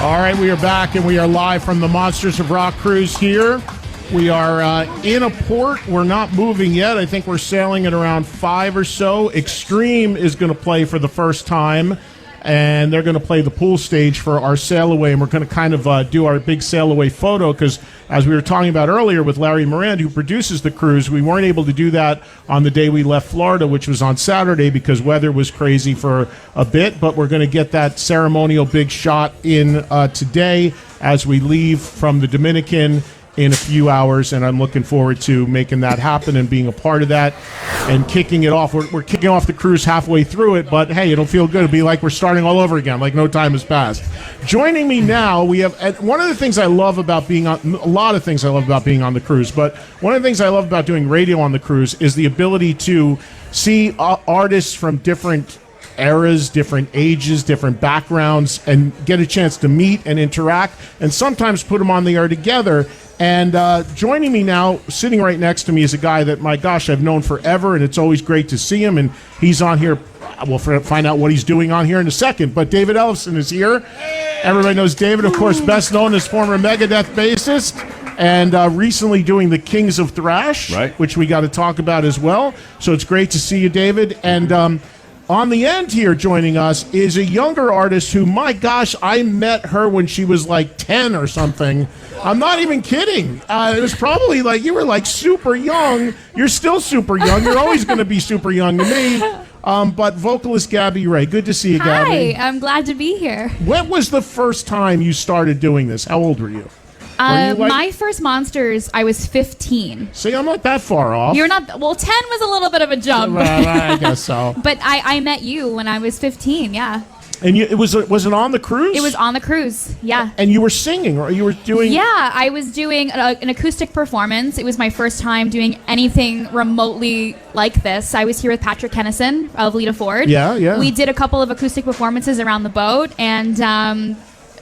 All right, we are back, and we are live from the Monsters of Rock cruise here. We are in a port. We're not moving yet. I think we're sailing at around 5 or so. Extreme is going to play for the first time, and they're going to play the pool stage for our sail away, and we're going to kind of do our big sail away photo because, as we were talking about earlier with Larry Morand, who produces the cruise, we weren't able to do that on the day we left Florida, which was on Saturday because weather was crazy for a bit, but we're going to get that ceremonial big shot in today as we leave from the Dominican in a few hours, and I'm looking forward to making that happen and being a part of that and kicking it off. We're kicking off the cruise halfway through it, but hey, it'll feel good. It'll be like we're starting all over again, like no time has passed. Joining me now, we have one of the things I love about being on, a lot of things I love about being on the cruise, but one of the things I love about doing radio on the cruise is the ability to see artists from different eras, different ages, different backgrounds, and get a chance to meet and interact and sometimes put them on the air together. And joining me now, sitting right next to me, is a guy that, my gosh, I've known forever, and it's always great to see him. And he's on here. We'll find out what he's doing on here in a second. But David Ellefson is here. Everybody knows David, of course, best known as former Megadeath bassist, and recently doing the Kings of Thrash, right, which we got to talk about as well. So it's great to see you, David. And on the end here joining us is a younger artist who, my gosh, I met her when she was like 10 or something. I'm not even kidding. It was probably like, you were like super young. You're still super young. You're always going to be super young to me. But vocalist Gabbie Ray. Good to see you, Gabbie. Hi, I'm glad to be here. When was the first time you started doing this? How old were you? My first Monsters, I was 15. See, I'm not that far off. You're not. Well, 10 was a little bit of a jump. I guess so. But I met you when I was 15, yeah. And was it on the cruise? It was on the cruise, yeah. And you were singing, or you were doing... Yeah, I was doing an acoustic performance. It was my first time doing anything remotely like this. I was here with Patrick Kennison of Lita Ford. Yeah. We did a couple of acoustic performances around the boat, and...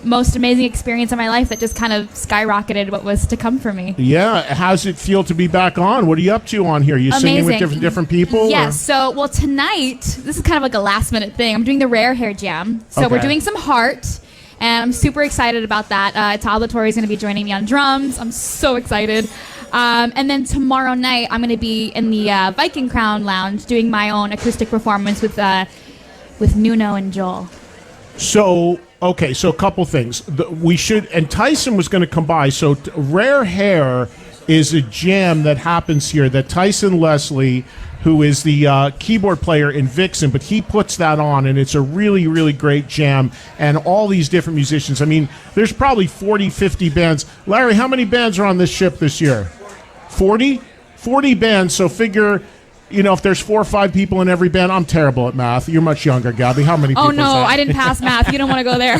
most amazing experience of my life that just kind of skyrocketed what was to come for me. Yeah. How's it feel to be back on? What are you up to on here? You singing with different people? Yes. So, well, tonight, this is kind of like a last minute thing. I'm doing the Rare Hair Jam. So we're doing some Heart, and I'm super excited about that. Tal Latore is going to be joining me on drums. I'm so excited. And then tomorrow night, I'm going to be in the Viking Crown Lounge doing my own acoustic performance with Nuno and Joel. So... Okay, so a couple things. And Tyson was going to come by. So Rare Hair is a jam that happens here that Tyson Leslie, who is the keyboard player in Vixen, but he puts that on, and it's a really, really great jam. And all these different musicians. I mean, there's probably 40, 50 bands. Larry, how many bands are on this ship this year? 40? 40 bands, so figure... You know, if there's 4 or 5 people in every band, I'm terrible at math. You're much younger, Gabbie. How many people is that? I didn't pass math. You don't want to go there.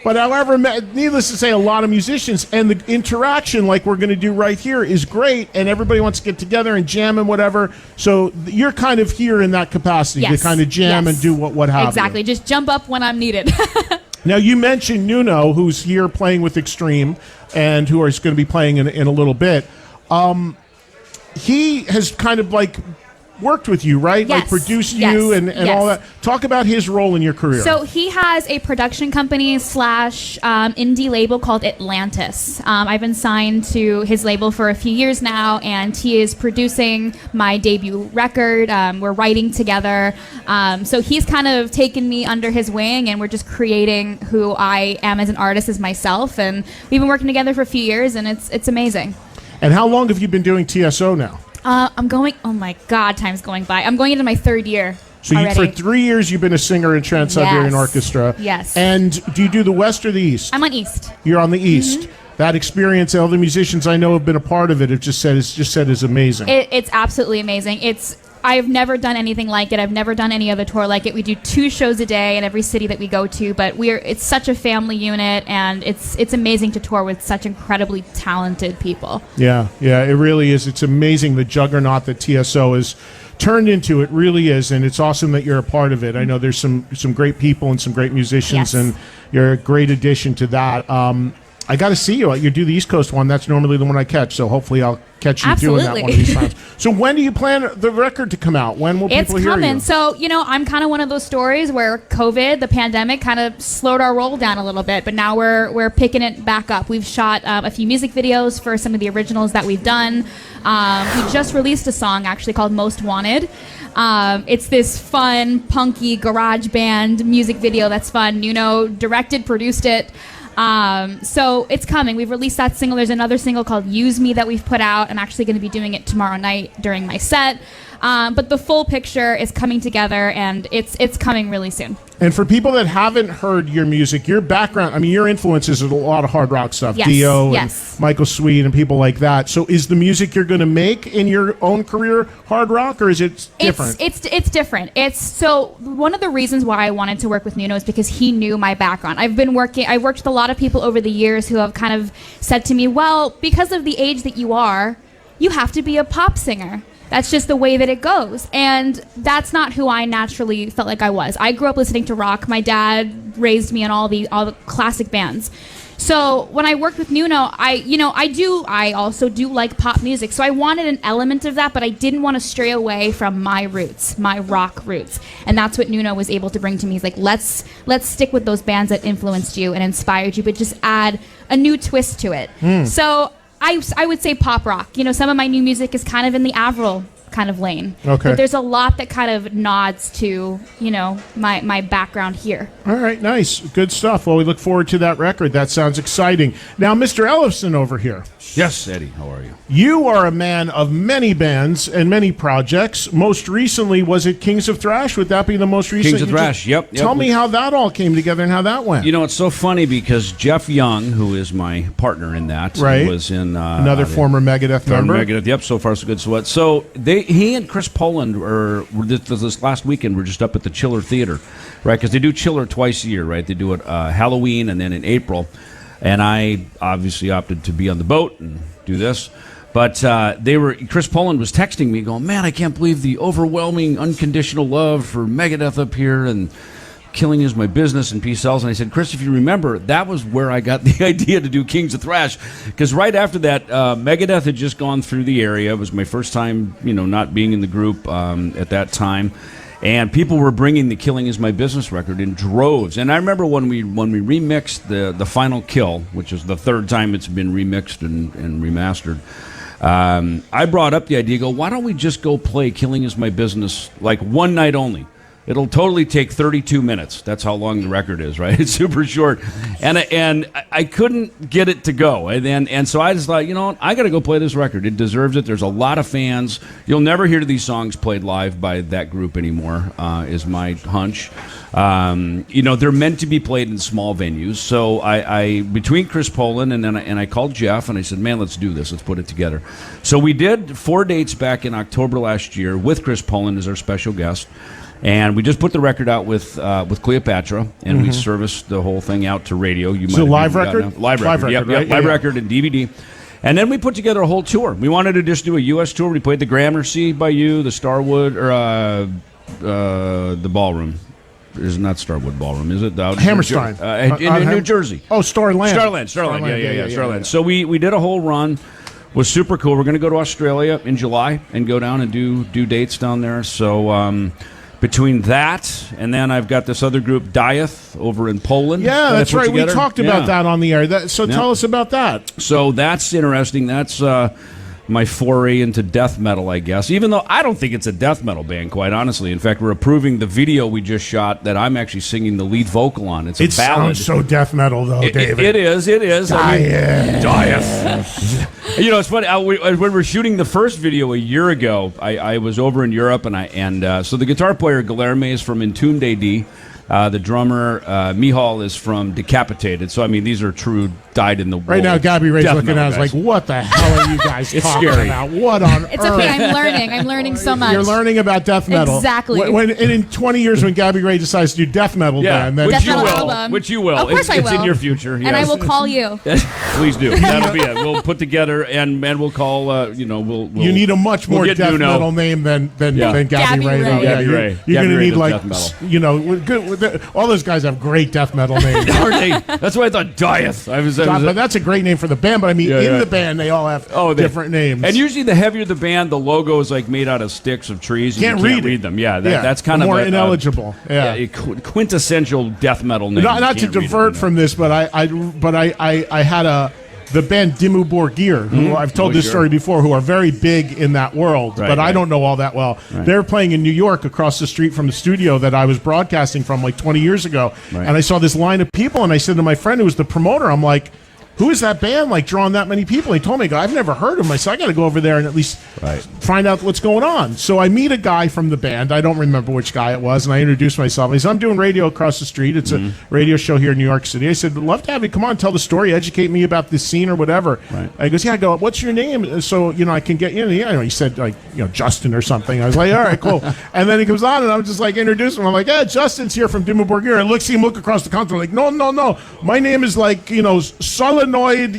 But however, needless to say, a lot of musicians, and the interaction like we're going to do right here is great, and everybody wants to get together and jam and whatever. So you're kind of here in that capacity to kind of jam and do what have exactly. you. Just jump up when I'm needed. Now, you mentioned Nuno, who's here playing with Extreme, and who is going to be playing in a little bit. He has kind of like worked with you, right? Yes. Like produced you and all that. Talk about his role in your career. So he has a production company / indie label called Atlantis. I've been signed to his label for a few years now, and he is producing my debut record. We're writing together. So he's kind of taken me under his wing, and we're just creating who I am as an artist, as myself. And we've been working together for a few years, and it's amazing. And how long have you been doing TSO now? Oh my God, time's going by. I'm going into my 3rd year. So for 3 years, you've been a singer in Trans-Siberian Orchestra. Yes. And do you do the West or the East? I'm on East. You're on the East. Mm-hmm. That experience, all the musicians I know have been a part of it, have just said is amazing. It's absolutely amazing. I've never done anything like it. I've never done any other tour like it. We do 2 shows a day in every city that we go to, but it's such a family unit, and it's amazing to tour with such incredibly talented people. Yeah, it really is. It's amazing the juggernaut that TSO is turned into. It really is, and it's awesome that you're a part of it. I know there's some great people and some great musicians, and you're a great addition to that. I got to see you. You do the East Coast one. That's normally the one I catch. So hopefully I'll catch you doing that one of these times. So when do you plan the record to come out? When will people hear you? It's coming. So, I'm kind of one of those stories where COVID, the pandemic, kind of slowed our roll down a little bit. But now we're picking it back up. We've shot a few music videos for some of the originals that we've done. We just released a song actually called Most Wanted. It's this fun, punky garage band music video that's fun. Nuno directed, produced it. So it's coming. We've released that single. There's another single called Use Me that we've put out. I'm actually going to be doing it tomorrow night during my set. But the full picture is coming together, and it's coming really soon. And for people that haven't heard your music, your background, your influences are a lot of hard rock stuff. Yes, Dio and Michael Sweet and people like that. So is the music you're going to make in your own career hard rock, or is it different? It's different. So one of the reasons why I wanted to work with Nuno is because he knew my background. I worked with a lot of people over the years who have kind of said to me, well, because of the age that you are, you have to be a pop singer. That's just the way that it goes. And that's not who I naturally felt like I was. I grew up listening to rock. My dad raised me in all the classic bands. So when I worked with Nuno, I also do like pop music. So I wanted an element of that, but I didn't want to stray away from my roots, my rock roots. And that's what Nuno was able to bring to me. He's like, let's stick with those bands that influenced you and inspired you, but just add a new twist to it. So I would say pop rock. Some of my new music is kind of in the Avril kind of lane. Okay. But there's a lot that kind of nods to, my background here. All right, nice. Good stuff. Well, we look forward to that record. That sounds exciting. Now, Mr. Ellefson over here. Yes, Eddie. How are you? You are a man of many bands and many projects. Most recently, was it Kings of Thrash? Would that be the most recent? Kings of Thrash, yep. Tell me how that all came together and how that went. It's so funny because Jeff Young, who is my partner in that, was in... another former Megadeath member. Megadeath, yep, so far so good. So he and Chris Poland this last weekend were just up at the Chiller Theater, right? Because they do Chiller twice a year, right? They do it Halloween and then in April. And I obviously opted to be on the boat and do this. But Chris Poland was texting me going, man, I can't believe the overwhelming unconditional love for Megadeth up here, and Killing Is My Business and Peace Sells. And I said, Chris, if you remember, that was where I got the idea to do Kings of Thrash. Because right after that, Megadeth had just gone through the area. It was my first time, not being in the group at that time. And people were bringing the Killing Is My Business record in droves. And I remember when we remixed the Final Kill, which is the third time it's been remixed and remastered, I brought up the idea, why don't we just go play Killing Is My Business like one night only? It'll totally take 32 minutes. That's how long the record is, right? It's super short. And I couldn't get it to go. And so I just thought, I got to go play this record. It deserves it. There's a lot of fans. You'll never hear these songs played live by that group anymore, is my hunch. They're meant to be played in small venues. So I between Chris Poland and I called Jeff and I said, man, let's do this. Let's put it together. So we did 4 dates back in October last year with Chris Poland as our special guest. And we just put the record out with Cleopatra, and we serviced the whole thing out to radio. It's a live record? Live record, yep, right? Live record and DVD. And then we put together a whole tour. We wanted to just do a U.S. tour. We played the Gramercy by you, the Starwood, or the Ballroom. It's not Starwood Ballroom, is it? Hammerstein. In New Jersey. Oh, Starland. Starland. Yeah, Starland. So we did a whole run. Was super cool. We're going to go to Australia in July and go down and do dates down there. So... between that and then I've got this other group, Dieth, over in Poland. Yeah, that's right. We talked about that on the air. So tell us about that. So that's interesting. That's my foray into death metal, I guess. Even though I don't think it's a death metal band, quite honestly. In fact, we're approving the video we just shot that I'm actually singing the lead vocal on. It's a ballad. Sounds so death metal, though, David. It is. Dieth. It's funny. When we were shooting the first video a year ago, I was over in Europe, and so the guitar player Guilherme is from Entombed AD. The drummer Mihal is from Decapitated. So these are true dyed in the wool. Right now, Gabbie Ray's looking at us like, "What the hell are you guys talking about? What on earth?" It's okay. I'm learning. I'm learning so much. You're learning about death metal. Exactly. And in 20 years, when Gabbie Ray decides to do death metal, then which you will. Of course, I will. It's in your future. And I will call you. Please do. That'll be it. We'll put together and we'll call. We'll you need a much more death metal name than Gabbie Ray. Though. Gabbie Ray. You're going to need like all those guys have great death metal names. That's why I thought Dieth. But that's a great name for the band. But I mean, the band they all have different names. And usually, the heavier the band, the logo is like made out of sticks of trees. And you can't read them. Yeah, that's kind of more ineligible. A quintessential death metal name. Not to divert from this, but I had the band Dimmu Borgir, who I've told this story before, who are very big in that world, but I don't know all that well. Right. They were playing in New York across the street from the studio that I was broadcasting from like 20 years ago. Right. And I saw this line of people, and I said to my friend who was the promoter, I'm like, who is that band like drawing that many people? He told me, I've never heard of them. I said, I got to go over there and at least find out what's going on. So I meet a guy from the band. I don't remember which guy it was. And I introduced myself. He said, I'm doing radio across the street. It's a radio show here in New York City. I said, I'd love to have you come on, tell the story, educate me about this scene or whatever. Right. He goes, I go, what's your name? So, I can get you. He said, Justin or something. I was like, all right, cool. And then he comes on and I'm just like, introducing him. I'm like, Justin's here from Dimmu Borgir. I see him look across the counter. I'm like, no. My name is like, solenoid,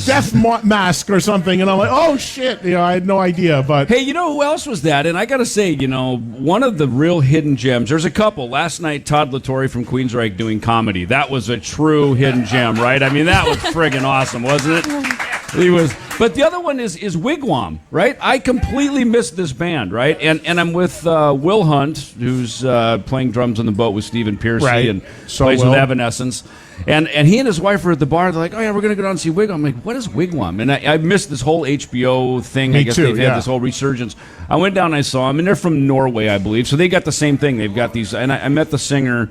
death mask or something, and I'm like, oh shit, I had no idea. But hey, who else was that? And I gotta say, one of the real hidden gems. There's a couple. Last night, Todd Latore from Queensryche doing comedy. That was a true hidden gem, right? I mean, that was friggin' awesome, wasn't it? He was. But the other one is Wigwam, right? I completely missed this band, right? And I'm with Will Hunt, who's playing drums on the boat with Stephen Piercy and plays with Evanescence. And he and his wife are at the bar. They're like, oh, yeah, we're going to go down and see Wigwam. I'm like, what is Wigwam? And I missed this whole HBO thing. I guess they've had this whole resurgence. I went down and I saw them, and they're from Norway, I believe. So they got the same thing. They've got these, and I met the singer,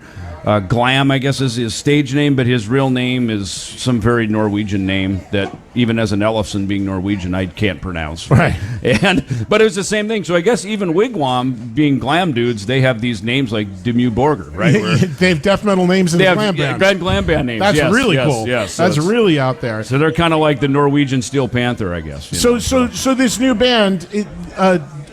Glam, I guess is his stage name, but his real name is some very Norwegian name that even as an Ellefson being Norwegian, I can't pronounce. Right. But it was the same thing. So I guess even Wigwam, being glam dudes, they have these names like Dimmu Borgir, right? They have death metal names in the glam band. Glam band names. That's really cool. Yes, that's really out there. So they're kind of like the Norwegian Steel Panther, I guess. So this new band,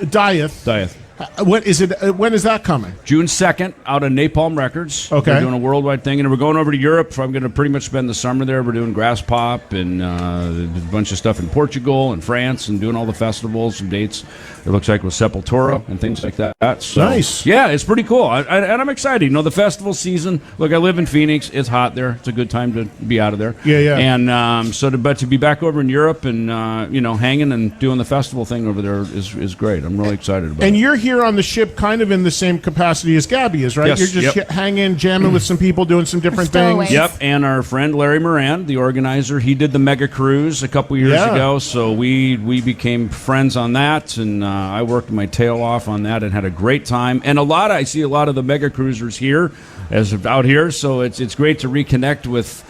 Dieth. What is it? When is that coming? June 2nd, out of Napalm Records. Okay. We're doing a worldwide thing, and we're going over to Europe. I'm going to pretty much spend the summer there. We're doing Grass Pop and a bunch of stuff in Portugal and France and doing all the festivals and dates. It looks like with Sepultura and things like that. So, nice. Yeah, it's pretty cool. And I'm excited. The festival season. Look, I live in Phoenix. It's hot there. It's a good time to be out of there. Yeah. And to be back over in Europe and, hanging and doing the festival thing over there is great. I'm really excited about it. And you're here on the ship kind of in the same capacity as Gabbie is, right? Yes, you're just hanging, jamming with some people, doing some different things. Yep, and our friend Larry Moran, the organizer, he did the Mega Cruise a couple years ago, so we became friends on that, and I worked my tail off on that and had a great time. And I see a lot of the Mega Cruisers here, out here, so it's great to reconnect with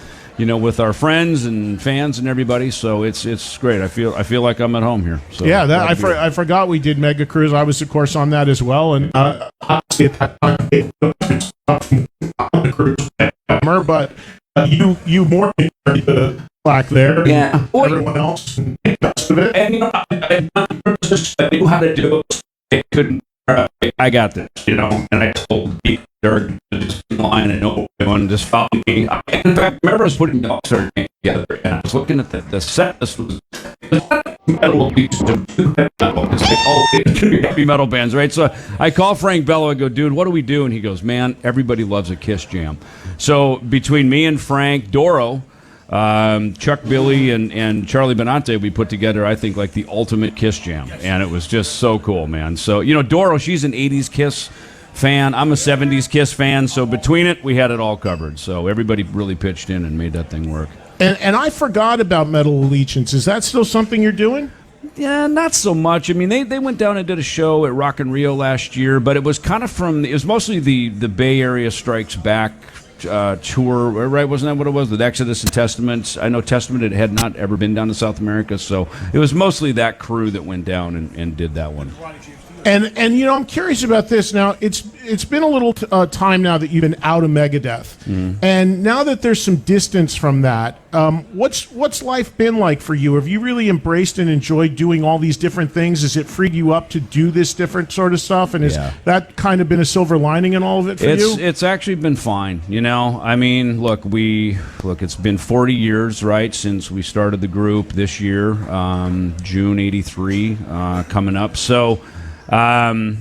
our friends and fans and everybody. So it's great. I feel like I'm at home here. So I forgot we did Mega Cruise. I was of course on that as well, and obviously at that time the cruise, but you more the black there. Yeah, everyone else and best of it. And I knew how to do it. I couldn't. I got this, and I told Pete Dirk to just in line and know everyone just follow me. In fact, I remember I was putting Dog Star together, and I was looking at the set. This was metal beats to metal. It's going to be heavy metal bands, right? So I call Frank Bello. I go, dude, what do we do? And he goes, man, everybody loves a Kiss jam. So between me and Frank, Doro, Chuck Billy and Charlie Benante, we put together, I think, like the ultimate Kiss jam, and it was just so cool, man. So Doro, she's an 80s Kiss fan, I'm a 70s Kiss fan, so between it we had it all covered. So everybody really pitched in and made that thing work. And I forgot about Metal Allegiance. Is that still something you're doing? Yeah, not so much. I mean, they went down and did a show at Rock in Rio last year, but it was kind of it was mostly the Bay Area Strikes Back tour, right? Wasn't that what it was? With Exodus and Testament. I know Testament had not ever been down to South America, so it was mostly that crew that went down and did that one. And I'm curious about this. Now it's been a little time now that you've been out of Megadeth, and now that there's some distance from that, what's life been like for you? Have you really embraced and enjoyed doing all these different things? Has it freed you up to do this different sort of stuff? And has that kind of been a silver lining in all of it for you? It's actually been fine. I mean, look, it's been 40 years, right, since we started the group this year, June '83 coming up. So. Honestly,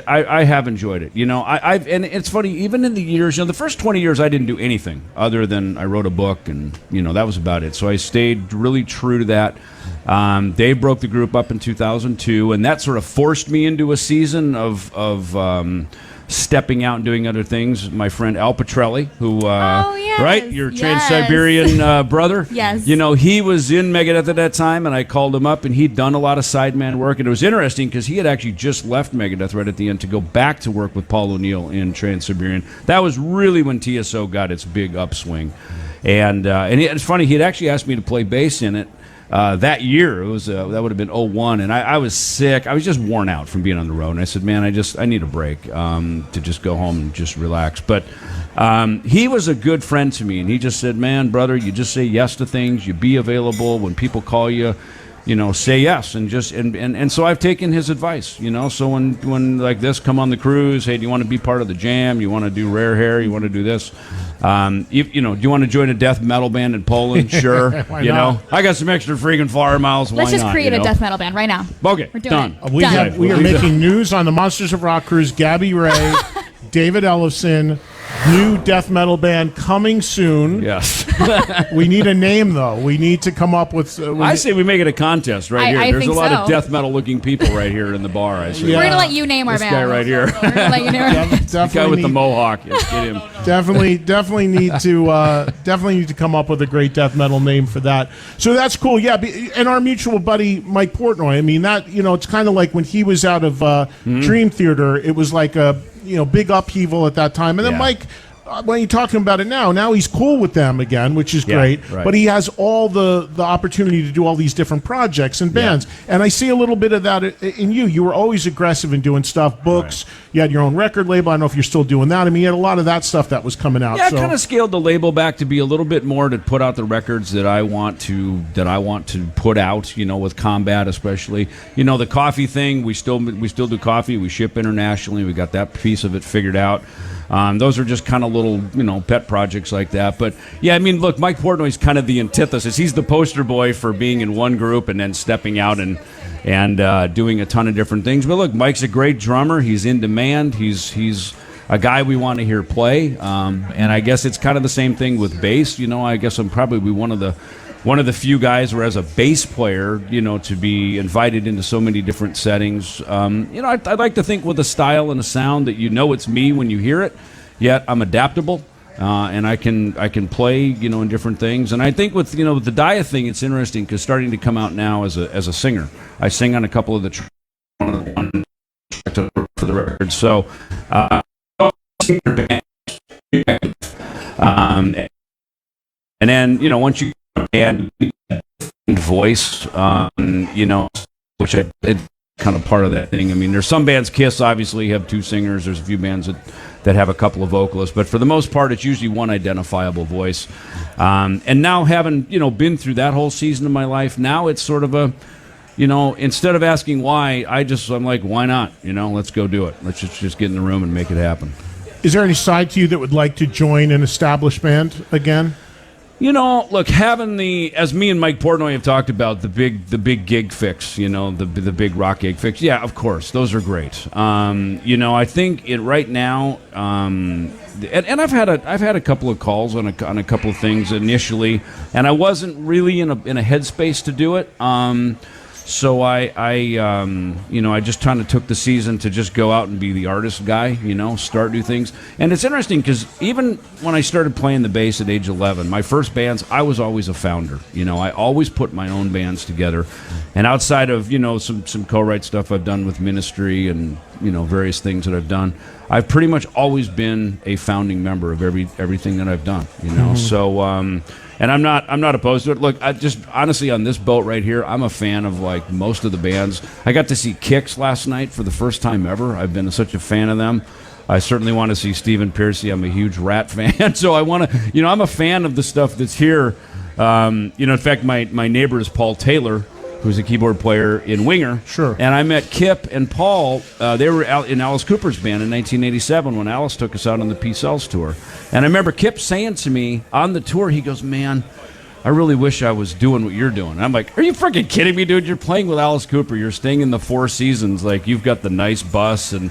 I have enjoyed it. And it's funny, even in the years, the first 20 years I didn't do anything other than I wrote a book, and that was about it. So I stayed really true to that. Dave broke the group up in 2002, and that sort of forced me into a season of stepping out and doing other things. My friend Al Petrelli, who, right, your Trans-Siberian brother. Yes. He was in Megadeth at that time, and I called him up, and he'd done a lot of sideman work. And it was interesting because he had actually just left Megadeth right at the end to go back to work with Paul O'Neill in Trans-Siberian. That was really when TSO got its big upswing. And it's funny, he'd actually asked me to play bass in it. That year, it was that would have been '01, and I was sick. I was just worn out from being on the road, and I said, "Man, I need a break to just go home and just relax." But he was a good friend to me, and he just said, "Man, brother, you just say yes to things. You be available when people call you. Say yes." And so I've taken his advice. So when like this, come on the cruise. Hey, do you want to be part of the jam? You want to do Rare Hair? You want to do this? Do you want to join a death metal band in Poland? Sure. Why not? I got some extra freaking flyer miles. Let's Why just not, create a death metal band right now. Okay, we're doing done. it. We are making news on the Monsters of Rock cruise. Gabbie Ray, David Ellefson, new death metal band coming soon. Yes. We need a name, though. We need to come up with... I say we make it a contest right here. I There's a think lot of so. death metal looking people right here in the bar. I say. Yeah. We're going to let you name our This band. guy right here. We're going to let you name our band. The guy with the mohawk. Yes, get him. Definitely need to come up with a great death metal name for that. So that's cool. Yeah, and our mutual buddy Mike Portnoy. I mean, that it's kind of like when he was out of Dream Theater. It was like a big upheaval at that time, and then Mike. When you talk to him about it now he's cool with them again, which is great. Right. But he has all the opportunity to do all these different projects and bands. And I see a little bit of that in you. You were always aggressive in doing stuff, books. Right. You had your own record label. I don't know if you're still doing that. I mean, you had a lot of that stuff that was coming out. Yeah, I kind of scaled the label back to be a little bit more to put out the records that I want to put out. With Combat especially. The coffee thing. We still do coffee. We ship internationally. We got that piece of it figured out. Those are just kind of little, pet projects like that. But, yeah, I mean, look, Mike Portnoy's kind of the antithesis. He's the poster boy for being in one group and then stepping out and doing a ton of different things. But, look, Mike's a great drummer. He's in demand. He's a guy we want to hear play. And I guess it's kind of the same thing with bass. I guess I'm probably one of the few guys where as a bass player, to be invited into so many different settings. I'd like to think with a style and a sound that it's me when you hear it, yet I'm adaptable, and I can play, in different things. And I think with the Dia thing, it's interesting because starting to come out now as a singer. I sing on a couple of the for the record. So, and then once you and voice, which it kind of part of that thing. I mean, there's some bands, Kiss obviously have two singers. There's a few bands that have a couple of vocalists, but for the most part, it's usually one identifiable voice. And now having been through that whole season of my life, now it's sort of a instead of asking why, I'm like, why not? Let's go do it. Let's just get in the room and make it happen. Is there any side to you that would like to join an established band again? Look, having as me and Mike Portnoy have talked about, the big gig fix, the big rock gig fix. Yeah, of course, those are great. I think right now, and I've had a couple of calls on a couple of things initially, and I wasn't really in a headspace to do it. So I just kind of took the season to just go out and be the artist guy, start new things. And it's interesting because even when I started playing the bass at age 11, my first bands, I was always a founder. I always put my own bands together. And outside of, some co-write stuff I've done with Ministry and, various things that I've done, I've pretty much always been a founding member of everything that I've done, So, And I'm not opposed to it. Look, I just honestly on this boat right here, I'm a fan of like most of the bands. I got to see Kix last night for the first time ever. I've been such a fan of them. I certainly want to see Stephen Pearcy. I'm a huge Rat fan, so I want to. I'm a fan of the stuff that's here. In fact, my neighbor is Paul Taylor, who's a keyboard player in Winger. Sure. And I met Kip and Paul. They were out in Alice Cooper's band in 1987 when Alice took us out on the P-Cells tour. And I remember Kip saying to me on the tour, he goes, "Man, I really wish I was doing what you're doing." And I'm like, "Are you freaking kidding me, dude? You're playing with Alice Cooper. You're staying in the Four Seasons. Like, you've got the nice bus and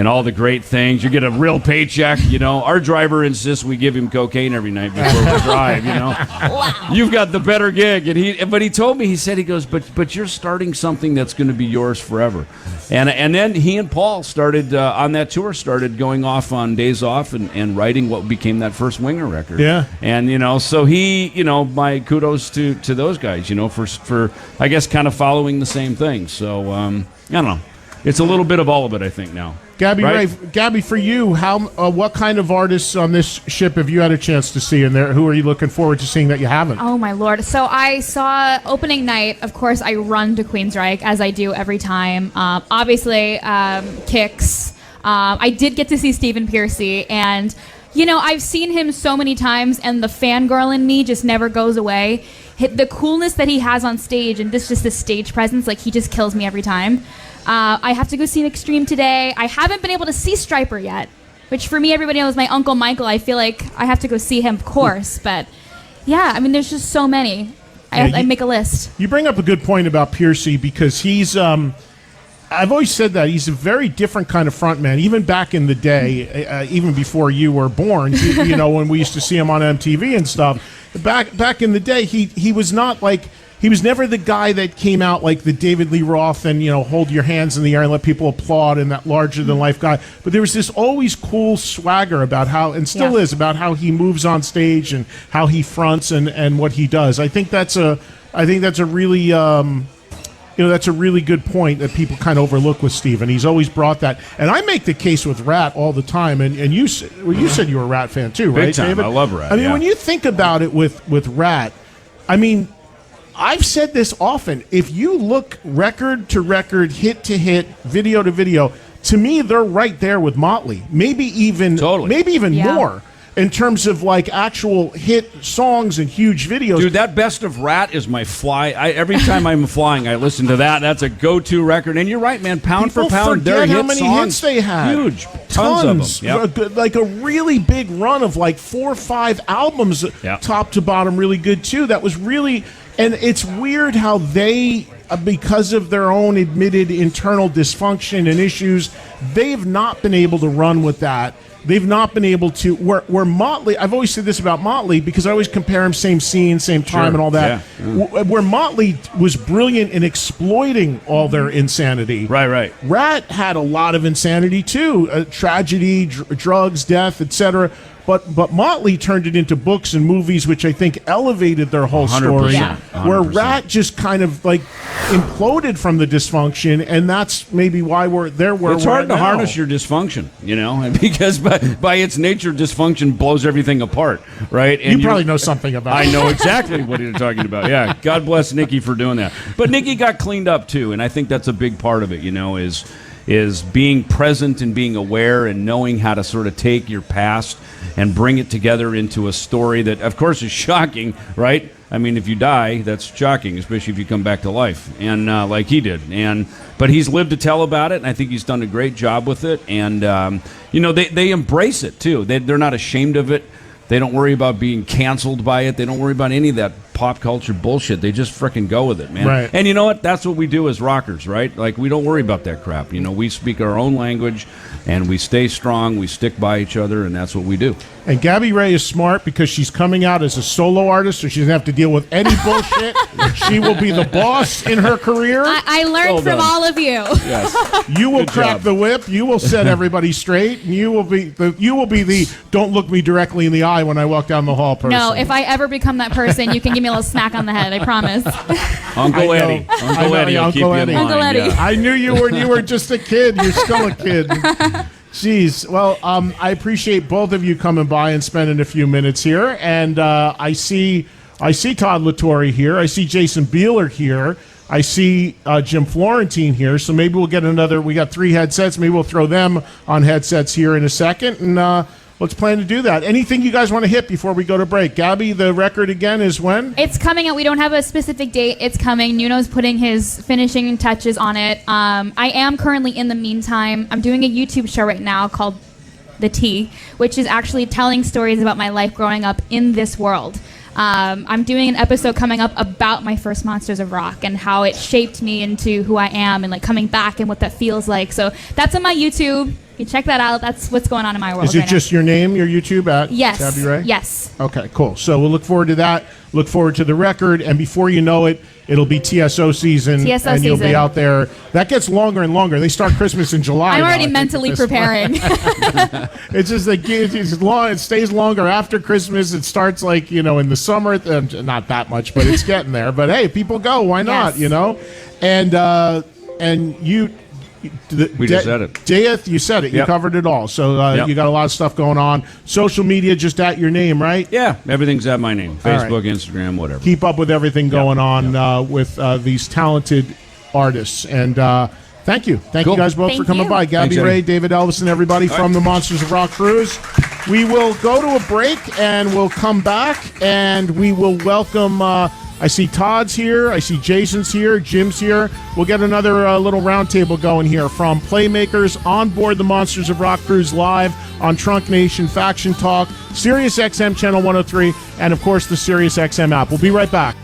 all the great things. You get a real paycheck, Our driver insists we give him cocaine every night before we drive, Wow. You've got the better gig. But he told me, he goes, but you're starting something that's going to be yours forever. And then he and Paul started, on that tour, started going off on days off and writing what became that first Winger record. Yeah. And, so my kudos to those guys, for I guess, kind of following the same thing. So, I don't know. It's a little bit of all of it, I think, now. Gabbie, right? Gabbie, for you, what kind of artists on this ship have you had a chance to see in there? Who are you looking forward to seeing that you haven't? Oh, my Lord. So I saw opening night. Of course, I run to Queensryche, as I do every time. Obviously, Kix. I did get to see Stephen Pearcy, and, I've seen him so many times, and the fangirl in me just never goes away. The coolness that he has on stage, and just the stage presence, like, he just kills me every time. I have to go see Extreme today. I haven't been able to see Stryper yet, which for me, everybody knows my Uncle Michael. I feel like I have to go see him, of course. But, yeah, there's just so many. I make a list. You bring up a good point about Pearcy because he's... I've always said that he's a very different kind of frontman. Even back in the day, even before you were born, when we used to see him on MTV and stuff. Back in the day, he was not like... He was never the guy that came out like the David Lee Roth and, hold your hands in the air and let people applaud and that larger-than-life guy. But there was this always cool swagger about how, and still is, about how he moves on stage and how he fronts and what he does. I think that's a really... that's a really good point that people kind of overlook with Steve, and he's always brought that. And I make the case with Rat all the time, and you said you were a Rat fan too, right, Big time. David? I love Rat. When you think about it with Rat, I've said this often. If you look record to record, hit to hit, video to video, to me they're right there with Motley. Maybe even more. In terms of like actual hit songs and huge videos. Dude, that Best of Rat is my fly. Every time I'm flying, I listen to that. That's a go-to record. And you're right, man. Pound People for pound, their forget how hit many songs, hits they had. Huge. Tons of them. Yep. Like a really big run of like 4 or 5 albums, top to bottom, really good too. That was really... And it's weird how they, because of their own admitted internal dysfunction and issues, they've not been able to run with that. They've not been able to, where Motley, I've always said this about Motley because I always compare them same scene, same time and all that. Yeah. Where Motley was brilliant in exploiting all their insanity. Right. Rat had a lot of insanity too, tragedy, drugs, death, etc. But Motley turned it into books and movies, which I think elevated their whole story. 100%. Where Rat just kind of like imploded from the dysfunction, and that's maybe why we're there. It's hard to harness your dysfunction, because by its nature, dysfunction blows everything apart, right? And you probably know something about it. I know exactly what you're talking about. Yeah, God bless Nikki for doing that. But Nikki got cleaned up too, and I think that's a big part of it. Is being present and being aware and knowing how to sort of take your past and bring it together into a story that, of course, is shocking, right? If you die, that's shocking, especially if you come back to life, and like he did. But he's lived to tell about it, and I think he's done a great job with it. And they embrace it too. They're not ashamed of it. They don't worry about being canceled by it. They don't worry about any of that pop culture bullshit. They just frickin' go with it, man. Right. And you know what? That's what we do as rockers, right? Like, we don't worry about that crap. We speak our own language, and we stay strong. We stick by each other, and that's what we do. And Gabbie Ray is smart because she's coming out as a solo artist, so she doesn't have to deal with any bullshit. She will be the boss in her career. I learned from all of you. Yes. You will Good crack job. the whip. You will set everybody straight. And you will be the don't look me directly in the eye when I walk down the hall person. No, if I ever become that person, you can give me a little smack on the head. I promise. Uncle Eddie. Uncle Eddie. Uncle Eddie. Uncle Eddie. Yeah. I knew you when you were just a kid. You're still a kid. Jeez. Well, I appreciate both of you coming by and spending a few minutes here. And I see Todd Latore here. I see Jason Beeler here. I see Jim Florentine here. So maybe we'll get another. We got 3 headsets. Maybe we'll throw them on headsets here in a second. And let's plan to do that. Anything you guys want to hit before we go to break? Gabbie, the record again is when? It's coming out. We don't have a specific date. It's coming. Nuno's putting his finishing touches on it. I am currently, in the meantime, I'm doing a YouTube show right now called The Tea, which is actually telling stories about my life growing up in this world. I'm doing an episode coming up about my first Monsters of Rock and how it shaped me into who I am and like coming back and what that feels like. So that's on my YouTube. You check that out. That's what's going on in my world. Is it just your name, your YouTube at Yes. Gabbie Ray? Yes. Okay, cool. So we'll look forward to that. Look forward to the record, and before you know it, it'll be TSO season, and you'll be out there. That gets longer and longer. They start Christmas in July. I'm already mentally preparing. It's just like it's long. It stays longer after Christmas. It starts like in the summer. Not that much, but it's getting there. But hey, people go. Why not? Yes. And you. We just said it. Death, you said it. You covered it all. So you got a lot of stuff going on. Social media, just at your name, right? Yeah, everything's at my name. Facebook, Instagram, whatever. Keep up with everything going on with these talented artists. And thank you. Thank you guys both for coming by. Gabbie Ray, David Ellefson, everybody from the Monsters of Rock Cruise. We will go to a break, and we'll come back, and we will welcome... I see Todd's here. I see Jason's here. Jim's here. We'll get another little roundtable going here from Playmakers on board the Monsters of Rock Cruise live on Trunk Nation, Faction Talk, SiriusXM Channel 103, and, of course, the SiriusXM app. We'll be right back.